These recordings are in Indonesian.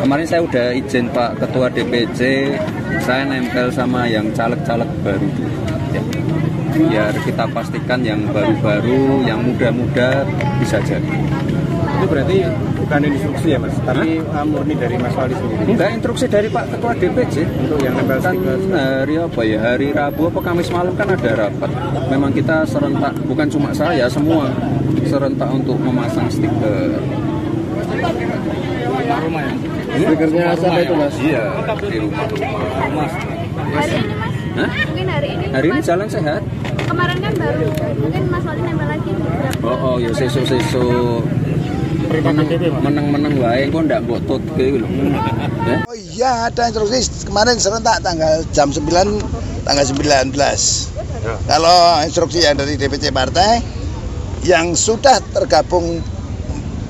Kemarin saya udah izin Pak Ketua DPC, saya nempel sama yang caleg-caleg baru. Ya. Biar kita pastikan yang baru-baru, yang muda-muda bisa jadi. Itu berarti bukan instruksi ya Mas, tapi murni dari Mas Wali sendiri? Enggak, instruksi dari Pak Ketua DPC. Untuk yang nempel kan hari apa ya, hari Rabu apa Kamis malam kan ada rapat. Memang kita serentak, bukan cuma saya, semua serentak untuk memasang stiker. Rumah ya? Stikernya siapa itu Mas? Iya, di rumah. Hari ini Mas? Hah? Mungkin hari ini? Hari ini jalan sehat. Kemarin kan baru, mungkin Mas Wali nempel lagi. Oh ya sesuk-sesuk meneng-meneng wae kok ndak mbok tutke lho. Ya? Oh iya, ada instruksi kemarin serentak jam 9 tanggal 19. Kalau instruksi yang dari DPC partai yang sudah tergabung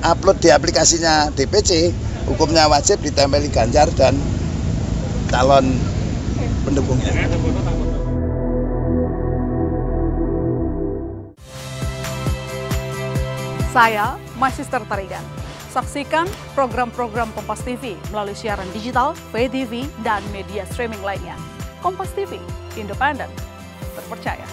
upload di aplikasinya DPC, hukumnya wajib ditempeli Ganjar dan calon pendukungnya. Saya Magister Tarigan. Saksikan program-program Kompas TV melalui siaran digital, pay TV, dan media streaming lainnya. Kompas TV, independen, terpercaya.